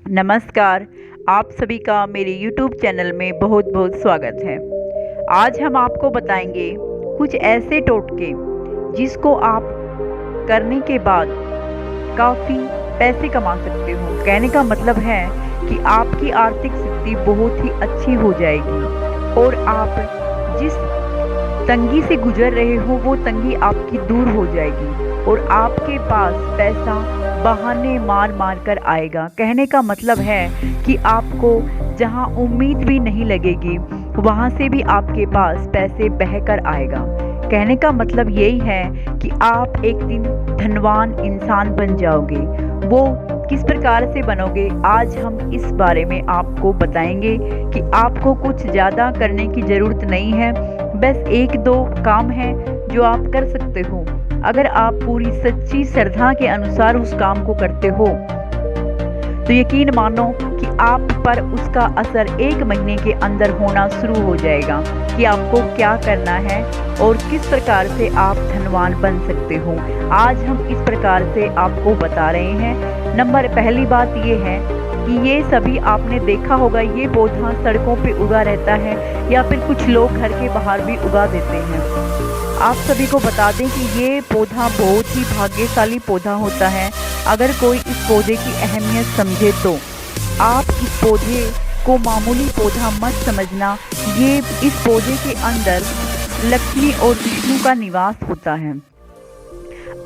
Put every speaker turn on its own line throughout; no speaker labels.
नमस्कार। आप सभी का मेरे YouTube चैनल में बहुत बहुत स्वागत है। आज हम आपको बताएंगे कुछ ऐसे टोटके जिसको आप करने के बाद काफ़ी पैसे कमा सकते हो। कहने का मतलब है कि आपकी आर्थिक स्थिति बहुत ही अच्छी हो जाएगी और आप जिस तंगी से गुजर रहे हो वो तंगी आपकी दूर हो जाएगी और आपके पास पैसा बहाने मार मार कर आएगा। कहने का मतलब है कि आपको जहां उम्मीद भी नहीं लगेगी वहां से भी आपके पास पैसे बहकर आएगा। कहने का मतलब यही है कि आप एक दिन धनवान इंसान बन जाओगे। वो किस प्रकार से बनोगे, आज हम इस बारे में आपको बताएंगे कि आपको कुछ ज़्यादा करने की ज़रूरत नहीं है। बस एक दो काम है जो आप कर सकते हो। अगर आप पूरी सच्ची श्रद्धा के अनुसार उस काम को करते हो तो यकीन मानो कि आप पर उसका असर 1 महीने के अंदर होना शुरू हो जाएगा कि आपको क्या करना है और किस प्रकार से आप धनवान बन सकते हो। आज हम इस प्रकार से आपको बता रहे हैं। पहली बात ये है कि ये सभी आपने देखा होगा, ये पौधा सड़कों पे उगा रहता है या फिर कुछ लोग घर के बाहर भी उगा देते हैं। आप सभी को बता दें कि ये पौधा बहुत ही भाग्यशाली पौधा होता है। अगर कोई इस पौधे की अहमियत समझे तो आप इस पौधे को मामूली पौधा मत समझना। ये इस पौधे के अंदर लक्ष्मी और विष्णु का निवास होता है।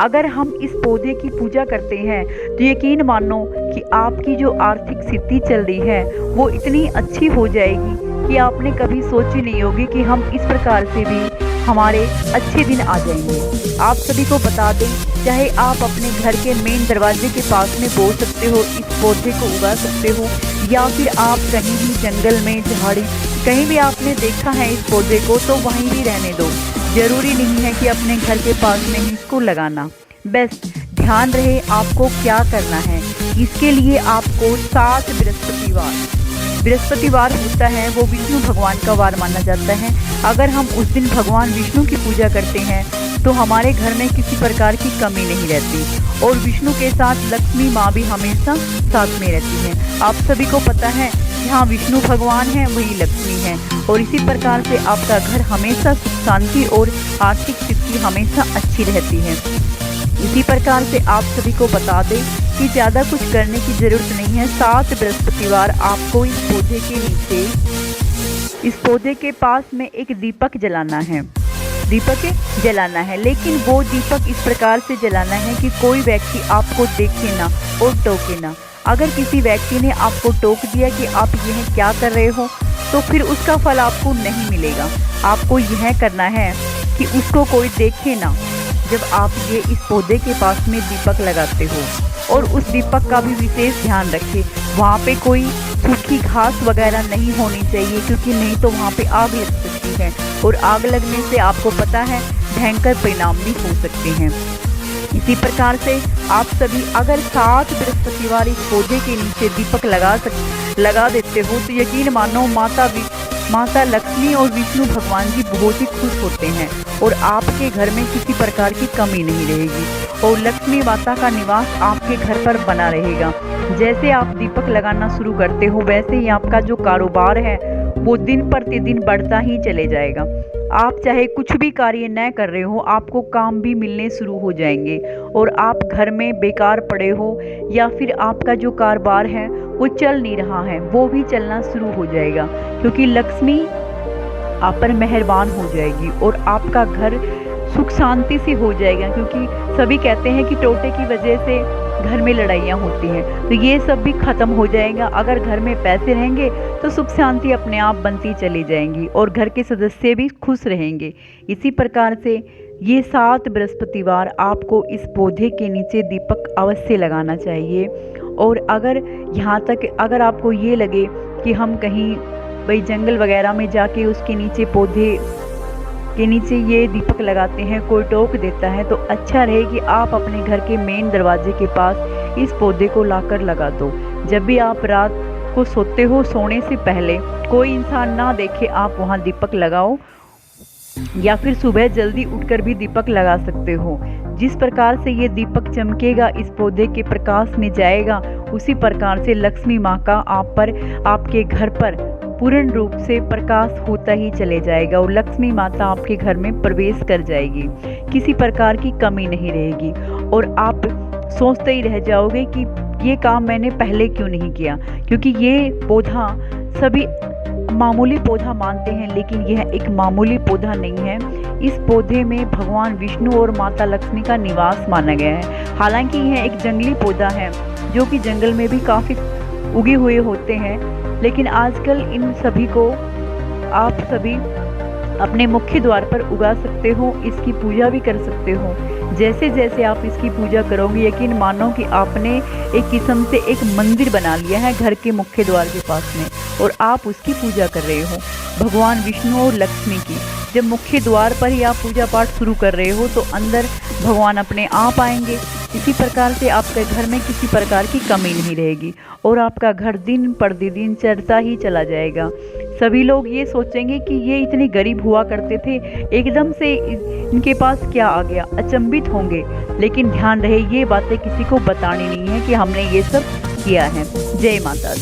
अगर हम इस पौधे की पूजा करते हैं तो यकीन मानो कि आपकी जो आर्थिक स्थिति चल रही है वो इतनी अच्छी हो जाएगी कि आपने कभी सोची नहीं होगी कि हम इस प्रकार से भी हमारे अच्छे दिन आ जाएंगे। आप सभी को बता दें, चाहे आप अपने घर के मेन दरवाजे के पास में बो सकते हो, इस पौधे को उगा सकते हो, या फिर आप कहीं भी जंगल में झाड़ी कहीं भी आपने देखा है इस पौधे को तो वहीं भी रहने दो। ज़रूरी नहीं है कि अपने घर के पास में ही इसको लगाना। बस ध्यान रहे आपको क्या करना है। इसके लिए आपको 7 बृहस्पतिवार होता है, वो विष्णु भगवान का वार माना जाता है। अगर हम उस दिन भगवान विष्णु की पूजा करते हैं तो हमारे घर में किसी प्रकार की कमी नहीं रहती और विष्णु के साथ लक्ष्मी माँ भी हमेशा साथ में रहती है। आप सभी को पता है जहाँ विष्णु भगवान है वही लक्ष्मी है और इसी प्रकार से आपका घर हमेशा सुख शांति और आर्थिक स्थिति हमेशा अच्छी रहती है। इसी प्रकार से आप सभी को बता दें कि ज़्यादा कुछ करने की ज़रूरत नहीं है। 7 बृहस्पतिवार आपको इस पौधे के नीचे, इस पौधे के पास में एक दीपक जलाना है। लेकिन वो दीपक इस प्रकार से जलाना है कि कोई व्यक्ति आपको देखे ना और टोके ना। अगर किसी व्यक्ति ने आपको टोक दिया कि आप यह क्या कर रहे हो तो फिर उसका फल आपको नहीं मिलेगा। आपको यह करना है कि उसको कोई देखे ना जब आप ये इस पौधे के पास में दीपक लगाते हो। और उस दीपक का भी विशेष ध्यान रखें, वहाँ पे कोई सूखी घास वगैरह नहीं होनी चाहिए, क्योंकि नहीं तो वहाँ पे आग लग सकती है और आग लगने से आपको पता है भयंकर परिणाम भी हो सकते हैं। इसी प्रकार से आप सभी अगर 7 बृहस्पतिवार इस पौधे के नीचे दीपक लगा देते हो तो यकीन मानो माता लक्ष्मी और विष्णु भगवान जी बहुत ही खुश होते हैं और आपके घर में किसी प्रकार की कमी नहीं रहेगी और लक्ष्मी माता का निवास आपके घर पर बना रहेगा। जैसे आप दीपक लगाना शुरू करते हो वैसे ही आपका जो कारोबार है वो दिन प्रतिदिन बढ़ता ही चले जाएगा। आप चाहे कुछ भी कार्य न कर रहे हो, आपको काम भी मिलने शुरू हो जाएंगे और आप घर में बेकार पड़े हो या फिर आपका जो कारोबार है वो चल नहीं रहा है वो भी चलना शुरू हो जाएगा, क्योंकि लक्ष्मी आप पर मेहरबान हो जाएगी और आपका घर सुख शांति से हो जाएगा। क्योंकि सभी कहते हैं कि टोटे की वजह से घर में लड़ाइयाँ होती हैं, तो ये सब भी ख़त्म हो जाएगा। अगर घर में पैसे रहेंगे तो सुख शांति अपने आप बनती चली जाएंगी और घर के सदस्य भी खुश रहेंगे। इसी प्रकार से ये 7 बृहस्पतिवार आपको इस पौधे के नीचे दीपक अवश्य लगाना चाहिए। और अगर आपको ये लगे कि हम कहीं भाई जंगल वगैरह में जाके उसके नीचे पौधे के नीचे ये दीपक लगाते हैं, कोई टोक देता है, तो अच्छा रहे कि आप अपने घर के मेन दरवाजे के पास इस पौधे को लाकर लगा दो। जब भी आप रात को सोते हो, सोने से पहले कोई इंसान ना देखे आप वहाँ दीपक लगाओ, या फिर सुबह जल्दी उठकर भी दीपक लगा सकते हो। जिस प्रकार से ये दीपक चमकेगा, इस पौधे के प्रकाश में जाएगा उसी प्रकार से लक्ष्मी माँ का आप पर, आपके घर पर पूर्ण रूप से प्रकाश होता ही चले जाएगा और लक्ष्मी माता आपके घर में प्रवेश कर जाएगी। किसी प्रकार की कमी नहीं रहेगी और आप सोचते ही रह जाओगे कि ये काम मैंने पहले क्यों नहीं किया, क्योंकि ये पौधा सभी मामूली पौधा मानते हैं, लेकिन यह एक मामूली पौधा नहीं है। इस पौधे में भगवान विष्णु और माता लक्ष्मी का निवास माना गया है। हालांकि यह एक जंगली पौधा है जो कि जंगल में भी काफ़ी उगे हुए होते हैं, लेकिन आजकल इन सभी को आप सभी अपने मुख्य द्वार पर उगा सकते हो, इसकी पूजा भी कर सकते हो। जैसे जैसे आप इसकी पूजा करोगे, यकीन मानो कि आपने एक किस्म से एक मंदिर बना लिया है घर के मुख्य द्वार के पास में और आप उसकी पूजा कर रहे हो, भगवान विष्णु और लक्ष्मी की। जब मुख्य द्वार पर ही आप पूजा पाठ शुरू कर रहे हो तो अंदर भगवान अपने आप आएंगे। इसी प्रकार से आपके घर में किसी प्रकार की कमी नहीं रहेगी और आपका घर दिन प्रतिदिन चढ़ता ही चला जाएगा। सभी लोग ये सोचेंगे कि ये इतने गरीब हुआ करते थे, एकदम से इनके पास क्या आ गया, अचंभित होंगे। लेकिन ध्यान रहे, ये बातें किसी को बतानी नहीं है कि हमने ये सब किया है। जय माता दी।